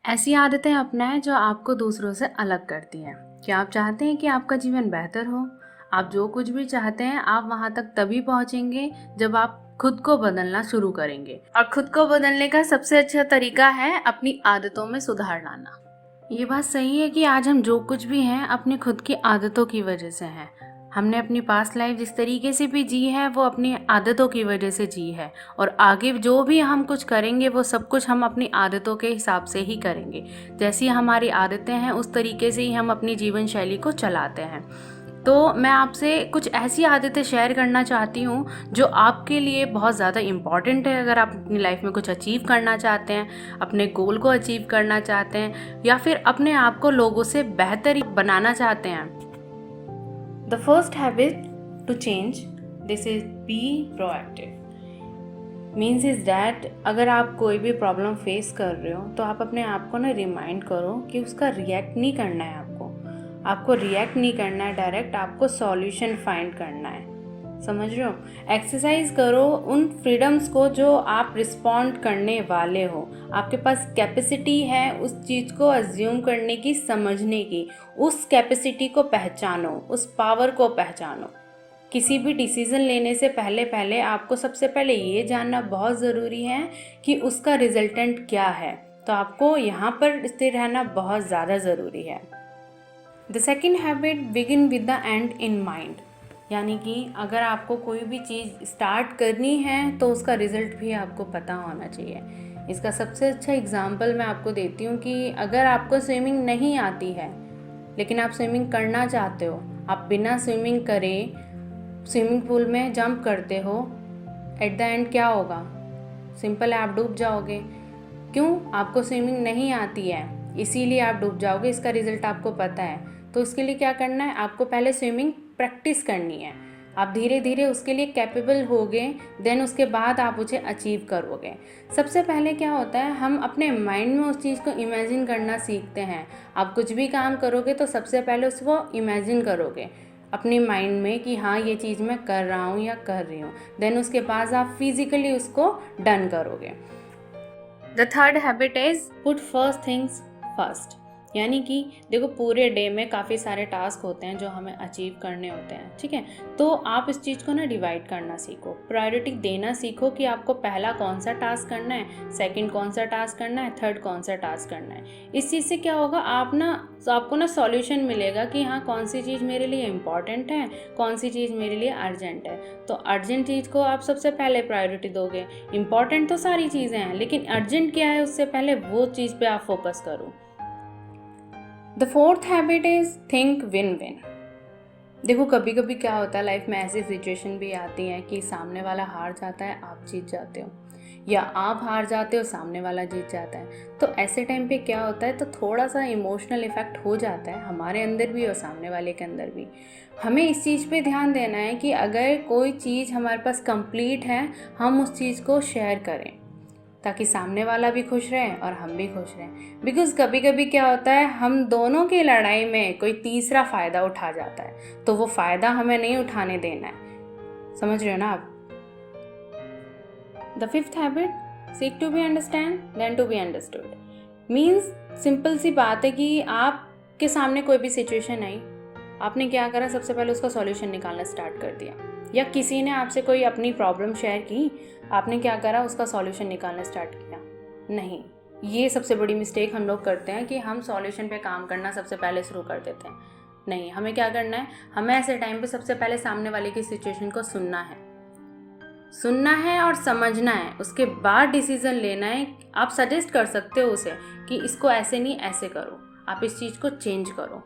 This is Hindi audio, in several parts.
ऐसी आदतें अपनाएं जो आपको दूसरों से अलग करती हैं। क्या आप चाहते हैं कि आपका जीवन बेहतर हो? आप जो कुछ भी चाहते हैं आप वहाँ तक तभी पहुँचेंगे जब आप खुद को बदलना शुरू करेंगे। और खुद को बदलने का सबसे अच्छा तरीका है अपनी आदतों में सुधार लाना। ये बात सही है कि आज हम जो कुछ भी हैं अपनी खुद की आदतों की वजह से हैं। हमने अपनी पास्ट लाइफ जिस तरीके से भी जी है वो अपनी आदतों की वजह से जी है, और आगे जो भी हम कुछ करेंगे वो सब कुछ हम अपनी आदतों के हिसाब से ही करेंगे। जैसी हमारी आदतें हैं उस तरीके से ही हम अपनी जीवन शैली को चलाते हैं। तो मैं आपसे कुछ ऐसी आदतें शेयर करना चाहती हूँ जो आपके लिए बहुत ज़्यादा इम्पॉर्टेंट है। अगर आप अपनी लाइफ में कुछ अचीव करना चाहते हैं, अपने गोल को अचीव करना चाहते हैं, या फिर अपने आप को लोगों से बेहतर बनाना चाहते हैं। The first habit to change this is be proactive. Means is that अगर आप कोई भी प्रॉब्लम फेस कर रहे हो तो आप अपने आप को ना रिमाइंड करो कि उसका रिएक्ट नहीं करना है। आपको रिएक्ट नहीं करना है डायरेक्ट, आपको सॉल्यूशन फाइंड करना है। समझ रहे हो? एक्सरसाइज करो उन फ्रीडम्स को जो आप रिस्पॉन्ड करने वाले हो। आपके पास कैपेसिटी है उस चीज़ को अज्यूम करने की, समझने की। उस कैपेसिटी को पहचानो, उस पावर को पहचानो। किसी भी डिसीज़न लेने से पहले पहले आपको सबसे पहले ये जानना बहुत ज़रूरी है कि उसका रिजल्टेंट क्या है। तो आपको यहाँ पर स्थिर रहना बहुत ज़्यादा ज़रूरी है। The second habit begin with the and in mind. यानी कि अगर आपको कोई भी चीज़ स्टार्ट करनी है तो उसका रिज़ल्ट भी आपको पता होना चाहिए। इसका सबसे अच्छा एग्जांपल मैं आपको देती हूँ कि अगर आपको स्विमिंग नहीं आती है लेकिन आप स्विमिंग करना चाहते हो, आप बिना स्विमिंग करे स्विमिंग पूल में जंप करते हो, एट द एंड क्या होगा? सिंपल है, आप डूब जाओगे। क्यों? आपको स्विमिंग नहीं आती है इसीलिए आप डूब जाओगे। इसका रिजल्ट आपको पता है। तो उसके लिए क्या करना है? आपको पहले स्विमिंग प्रैक्टिस करनी है। आप धीरे धीरे उसके लिए कैपेबल होगे, देन उसके बाद आप उसे अचीव करोगे। सबसे पहले क्या होता है, हम अपने माइंड में उस चीज़ को इमेजिन करना सीखते हैं। आप कुछ भी काम करोगे तो सबसे पहले उसको इमेजिन करोगे अपने माइंड में कि हाँ ये चीज़ मैं कर रहा हूँ या कर रही हूँ। देन उसके बाद आप फिजिकली उसको डन करोगे। The third habit is put first things first. यानी कि देखो, पूरे डे में काफ़ी सारे टास्क होते हैं जो हमें अचीव करने होते हैं, ठीक है? तो आप इस चीज़ को ना डिवाइड करना सीखो, प्रायोरिटी देना सीखो कि आपको पहला कौन सा टास्क करना है, सेकंड कौन सा टास्क करना है, थर्ड कौन सा टास्क करना है। इस चीज़ से क्या होगा, आपको ना सॉल्यूशन मिलेगा कि हाँ कौन सी चीज़ मेरे लिए इम्पॉर्टेंट है, कौन सी चीज़ मेरे लिए अर्जेंट है। तो अर्जेंट चीज़ को आप सबसे पहले प्रायोरिटी दोगे। इम्पॉर्टेंट तो सारी चीज़ें हैं लेकिन अर्जेंट क्या है उससे पहले वो चीज़ पे आप फोकस करो। The fourth habit is think win win. देखो, कभी कभी क्या होता है लाइफ में, ऐसी सिचुएशन भी आती है कि सामने वाला हार जाता है, आप जीत जाते हो, या आप हार जाते हो, सामने वाला जीत जाता है। तो ऐसे टाइम पे क्या होता है, तो थोड़ा सा इमोशनल इफेक्ट हो जाता है हमारे अंदर भी और सामने वाले के अंदर भी। हमें इस चीज़ पे ध्यान देना है कि अगर कोई चीज़ हमारे पास कंप्लीट है, हम उस चीज़ को शेयर करें ताकि सामने वाला भी खुश रहे और हम भी खुश रहें। बिकॉज़ कभी कभी क्या होता है, हम दोनों की लड़ाई में कोई तीसरा फ़ायदा उठा जाता है, तो वो फ़ायदा हमें नहीं उठाने देना है। समझ रहे हो ना आप? The fifth habit, seek to be understand then to be understood. Means simple सी बात है कि आपके सामने कोई भी सिचुएशन आई, आपने क्या करा, सबसे पहले उसका सॉल्यूशन निकालना स्टार्ट कर दिया। या किसी ने आपसे कोई अपनी प्रॉब्लम शेयर की, आपने क्या करा, उसका सॉल्यूशन निकालना स्टार्ट किया? नहीं। ये सबसे बड़ी मिस्टेक हम लोग करते हैं कि हम सॉल्यूशन पे काम करना सबसे पहले शुरू कर देते हैं। नहीं, हमें क्या करना है, हमें ऐसे टाइम पे सबसे पहले सामने वाले की सिचुएशन को सुनना है और समझना है। उसके बाद डिसीजन लेना है। आप सजेस्ट कर सकते हो उसे कि इसको ऐसे नहीं ऐसे करो, आप इस चीज़ को चेंज करो,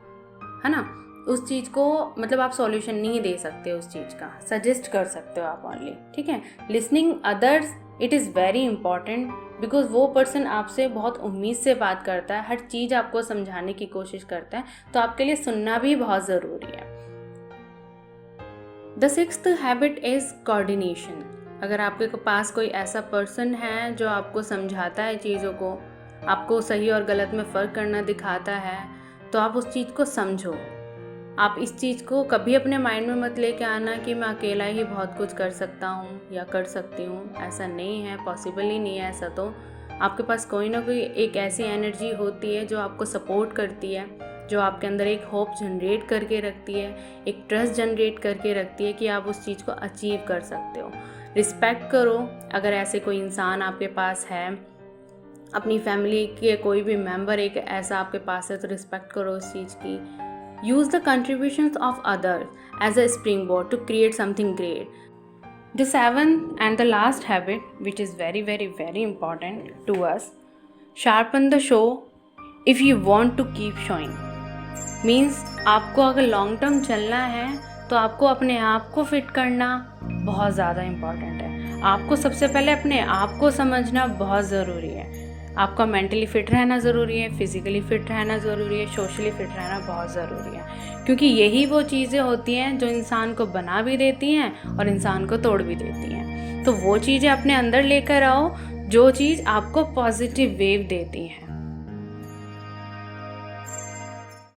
है ना? उस चीज़ को मतलब आप सॉल्यूशन नहीं दे सकते, उस चीज़ का सजेस्ट कर सकते हो आप ओनली, ठीक है? Listening others, it is very important because वो पर्सन आपसे बहुत उम्मीद से बात करता है, हर चीज़ आपको समझाने की कोशिश करता है, तो आपके लिए सुनना भी बहुत ज़रूरी है। The sixth habit is coordination. अगर आपके पास कोई ऐसा पर्सन है जो आपको समझाता है चीज़ों को, आपको सही और गलत में फ़र्क करना दिखाता है, तो आप उस चीज़ को समझो। आप इस चीज़ को कभी अपने माइंड में मत लेके आना कि मैं अकेला ही बहुत कुछ कर सकता हूँ या कर सकती हूँ। ऐसा नहीं है, पॉसिबल ही नहीं है ऐसा। तो आपके पास कोई ना कोई एक ऐसी एनर्जी होती है जो आपको सपोर्ट करती है, जो आपके अंदर एक होप जनरेट करके रखती है, एक ट्रस्ट जनरेट करके रखती है कि आप उस चीज़ को अचीव कर सकते हो। रिस्पेक्ट करो अगर ऐसे कोई इंसान आपके पास है, अपनी फैमिली के कोई भी मेंबर एक ऐसा आपके पास है तो रिस्पेक्ट करो उस चीज़ की। Use the contributions of others as a springboard to create something great. The seventh and the last habit, which is very, very, very important to us, sharpen the show if you want to keep showing. Means आपको अगर लॉन्ग टर्म चलना है तो आपको अपने आप को फिट करना बहुत ज़्यादा इम्पॉर्टेंट है। आपको सबसे पहले अपने आप को समझना बहुत ज़रूरी है। आपका मेंटली फिट रहना ज़रूरी है, फिज़िकली फिट रहना ज़रूरी है, सोशली फिट रहना बहुत ज़रूरी है, क्योंकि यही वो चीज़ें होती हैं जो इंसान को बना भी देती हैं और इंसान को तोड़ भी देती हैं। तो वो चीज़ें अपने अंदर लेकर आओ जो चीज़ आपको पॉजिटिव वेव देती हैं।